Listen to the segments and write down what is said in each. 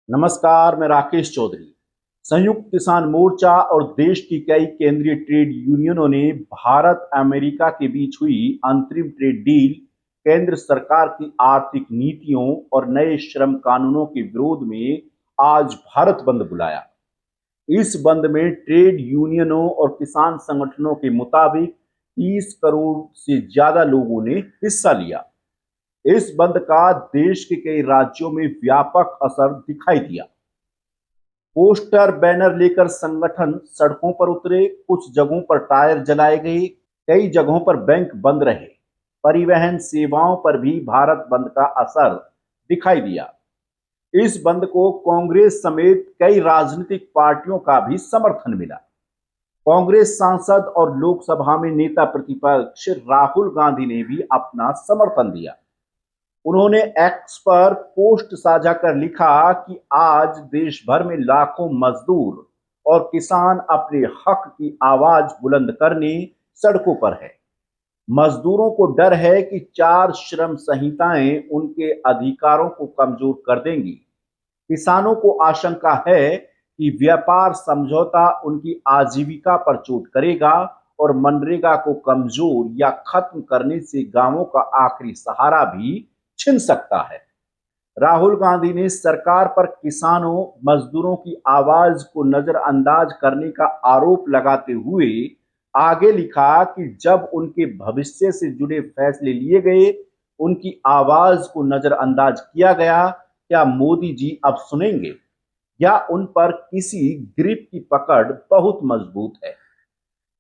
नमस्कार, मैं राकेश चौधरी। संयुक्त किसान मोर्चा और देश की कई केंद्रीय ट्रेड यूनियनों ने भारत अमेरिका के बीच हुई अंतरिम ट्रेड डील, केंद्र सरकार की आर्थिक नीतियों और नए श्रम कानूनों के विरोध में आज भारत बंद बुलाया। इस बंद में ट्रेड यूनियनों और किसान संगठनों के मुताबिक 30 करोड़ से ज्यादा लोगों ने हिस्सा लिया। इस बंद का देश के कई राज्यों में व्यापक असर दिखाई दिया। पोस्टर बैनर लेकर संगठन सड़कों पर उतरे, कुछ जगहों पर टायर जलाए गए, कई जगहों पर बैंक बंद रहे। परिवहन सेवाओं पर भी भारत बंद का असर दिखाई दिया। इस बंद को कांग्रेस समेत कई राजनीतिक पार्टियों का भी समर्थन मिला। कांग्रेस सांसद और लोकसभा में नेता प्रतिपक्ष राहुल गांधी ने भी अपना समर्थन दिया। उन्होंने एक्स पर पोस्ट साझा कर लिखा कि आज देश भर में लाखों मजदूर और किसान अपने हक की आवाज बुलंद करने सड़कों पर है। मजदूरों को डर है कि 4 श्रम संहिताएं उनके अधिकारों को कमजोर कर देंगी। किसानों को आशंका है कि व्यापार समझौता उनकी आजीविका पर चोट करेगा और मनरेगा को कमजोर या खत्म करने से गांवों का आखिरी सहारा भी छिन सकता है। राहुल गांधी ने सरकार पर किसानों मजदूरों की आवाज को नजरअंदाज करने का आरोप लगाते हुए आगे लिखा कि जब उनके भविष्य से जुड़े फैसले लिए गए, उनकी आवाज को नजरअंदाज किया गया। क्या मोदी जी अब सुनेंगे या उन पर किसी ग्रिप की पकड़ बहुत मजबूत है?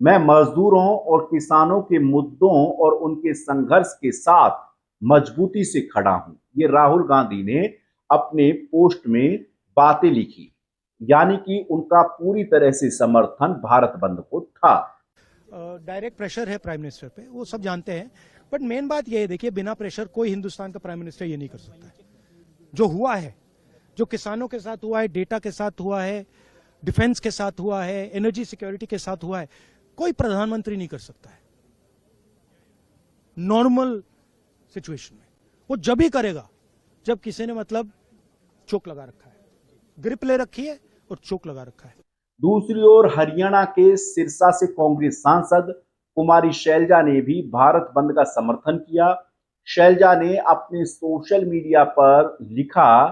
मैं मजदूरों और किसानों के मुद्दों और उनके संघर्ष के साथ मजबूती से खड़ा हूं, ये राहुल गांधी ने अपने पोस्ट में बातें लिखी, यानी कि उनका पूरी तरह से समर्थन भारत बंद को था। डायरेक्ट प्रेशर है प्राइम मिनिस्टर पे, वो सब जानते हैं। बट मेन बात ये है, देखिए, बिना प्रेशर कोई हिंदुस्तान का प्राइम मिनिस्टर ये नहीं कर सकता है। जो हुआ है, जो किसानों के साथ हुआ है, डेटा के साथ हुआ है, डिफेंस के साथ हुआ है, एनर्जी सिक्योरिटी के साथ हुआ है, कोई प्रधानमंत्री नहीं कर सकता है नॉर्मल सिचुएशन में। वो जब ही करेगा जब किसी ने मतलब चोक लगा रखा है, ग्रिप ले रखी है और चोक लगा रखा है। दूसरी ओर हरियाणा के सिरसा से कांग्रेस सांसद कुमारी शैलजा ने भी भारत बंद का समर्थन किया। शैलजा ने अपने सोशल मीडिया पर लिखा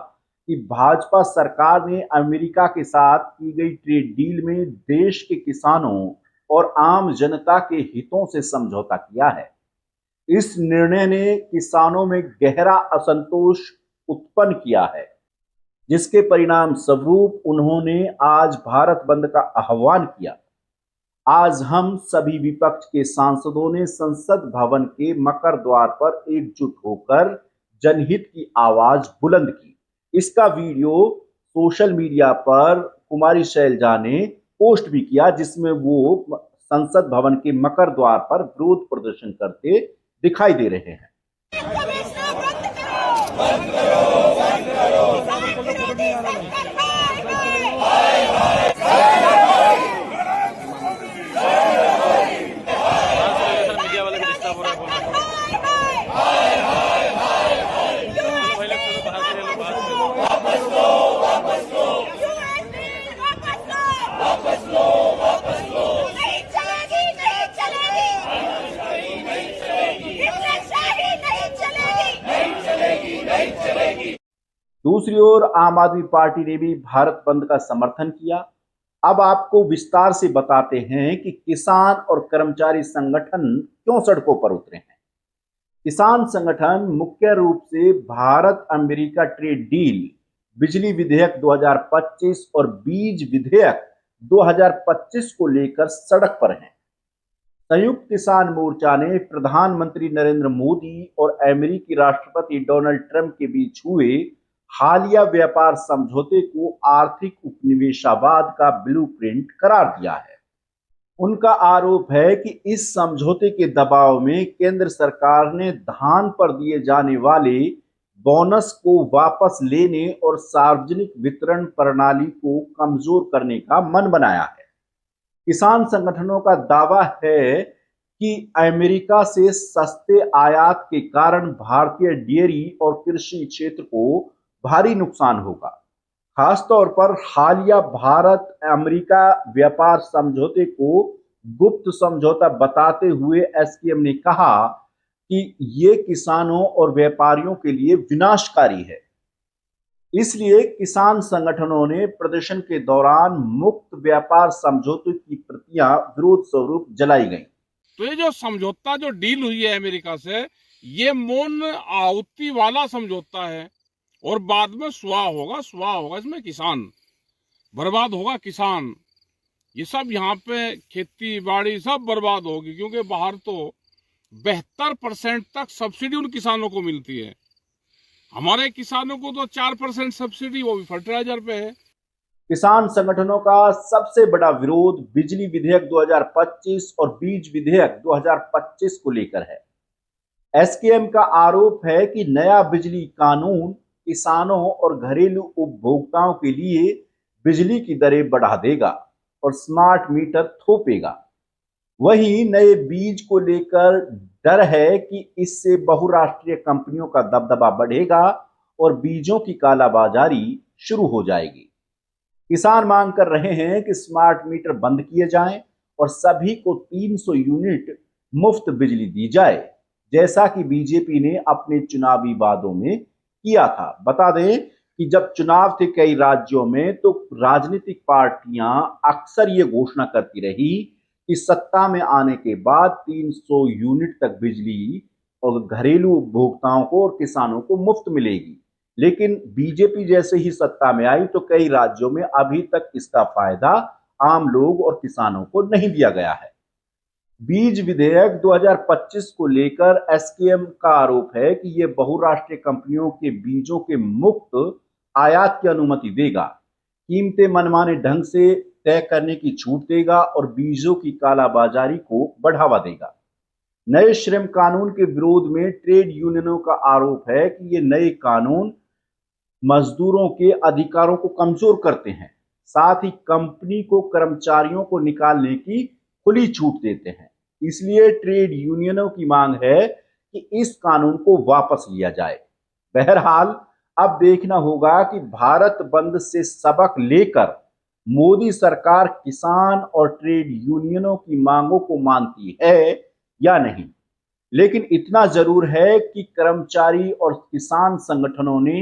कि भाजपा सरकार ने अमेरिका के साथ की गई ट्रेड डील में देश के किसानों और आम जनता के हितों से समझौता किया है। इस निर्णय ने किसानों में गहरा असंतोष उत्पन्न किया है, जिसके परिणाम स्वरूप उन्होंने आज भारत बंद का आह्वान किया। आज हम सभी विपक्ष के सांसदों ने संसद भवन के मकर द्वार पर एकजुट होकर जनहित की आवाज बुलंद की। इसका वीडियो सोशल मीडिया पर कुमारी शैलजा ने पोस्ट भी किया, जिसमें वो संसद भवन के मकर द्वार पर विरोध प्रदर्शन करते दिखाई दे रहे हैं। दूसरी ओर आम आदमी पार्टी ने भी भारत बंद का समर्थन किया। अब आपको विस्तार से बताते हैं कि किसान और कर्मचारी संगठन क्यों सड़कों पर उतरे हैं। किसान संगठन मुख्य रूप से भारत अमेरिका ट्रेड डील, बिजली विधेयक 2025 और बीज विधेयक 2025 को लेकर सड़क पर हैं। संयुक्त किसान मोर्चा ने प्रधानमंत्री नरेंद्र मोदी और अमेरिकी राष्ट्रपति डोनाल्ड ट्रंप के बीच हुए हालिया व्यापार समझौते को आर्थिक उपनिवेशवाद का ब्लूप्रिंट करार दिया है। उनका आरोप है कि इस समझौते के दबाव में केंद्र सरकार ने धान पर दिए जाने वाले बोनस को वापस लेने और सार्वजनिक वितरण प्रणाली को कमजोर करने का मन बनाया है। किसान संगठनों का दावा है कि अमेरिका से सस्ते आयात के कारण भारतीय डेयरी और कृषि क्षेत्र को भारी नुकसान होगा, खासतौर पर हालिया भारत अमेरिका व्यापार समझौते को गुप्त समझौता बताते हुए एसकेएम ने कहा कि ये किसानों और व्यापारियों के लिए विनाशकारी है। इसलिए किसान संगठनों ने प्रदर्शन के दौरान मुक्त व्यापार समझौते की प्रतियां विरोध स्वरूप जलाई गईं। तो ये जो समझौता जो डील हुई है अमेरिका से, ये मौन आहुति वाला समझौता है और बाद में स्वाह होगा इसमें किसान बर्बाद होगा। किसान ये सब यहाँ पे खेती बाड़ी सब बर्बाद होगी, क्योंकि बाहर तो 72% तक सब्सिडी उन किसानों को मिलती है। हमारे किसानों को तो 4% सब्सिडी, वो भी फर्टिलाइजर पे है। किसान संगठनों का सबसे बड़ा विरोध बिजली विधेयक 2025 और बीज विधेयक 2025 को लेकर है। एसकेएम का आरोप है कि नया बिजली कानून किसानों और घरेलू उपभोक्ताओं के लिए बिजली की दरें बढ़ा देगा और स्मार्ट मीटर थोपेगा। वहीं नए बीज को लेकर डर है कि इससे बहुराष्ट्रीय कंपनियों का दबदबा बढ़ेगा और बीजों की कालाबाजारी शुरू हो जाएगी। किसान मांग कर रहे हैं कि स्मार्ट मीटर बंद किए जाएं और सभी को 300 यूनिट मुफ्त बिजली दी जाए, जैसा कि बीजेपी ने अपने चुनावी वादों में किया था। बता दें कि जब चुनाव थे कई राज्यों में, तो राजनीतिक पार्टियां अक्सर ये घोषणा करती रही कि सत्ता में आने के बाद 300 यूनिट तक बिजली और घरेलू उपभोक्ताओं को और किसानों को मुफ्त मिलेगी। लेकिन बीजेपी जैसे ही सत्ता में आई तो कई राज्यों में अभी तक इसका फायदा आम लोग और किसानों को नहीं दिया गया है। बीज विधेयक 2025 को लेकर एसकेएम का आरोप है कि यह बहुराष्ट्रीय कंपनियों के बीजों के मुफ्त आयात की अनुमति देगा, कीमतें मनमाने ढंग से तय करने की छूट देगा और बीजों की कालाबाजारी को बढ़ावा देगा। नए श्रम कानून के विरोध में ट्रेड यूनियनों का आरोप है कि ये नए कानून मजदूरों के अधिकारों को कमजोर करते हैं, साथ ही कंपनी को कर्मचारियों को निकालने की खुली छूट देते हैं। इसलिए ट्रेड यूनियनों की मांग है कि इस कानून को वापस लिया जाए। बहरहाल अब देखना होगा कि भारत बंद से सबक लेकर मोदी सरकार किसान और ट्रेड यूनियनों की मांगों को मानती है या नहीं। लेकिन इतना जरूर है कि कर्मचारी और किसान संगठनों ने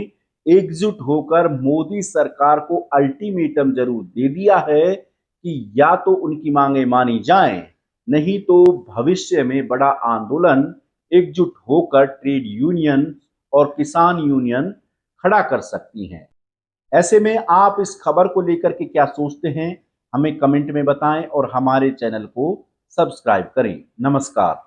एकजुट होकर मोदी सरकार को अल्टीमेटम जरूर दे दिया है कि या तो उनकी मांगें मानी जाएं, नहीं तो भविष्य में बड़ा आंदोलन एकजुट होकर ट्रेड यूनियन और किसान यूनियन खड़ा कर सकती हैं। ऐसे में आप इस खबर को लेकर के क्या सोचते हैं, हमें कमेंट में बताएं और हमारे चैनल को सब्सक्राइब करें। नमस्कार।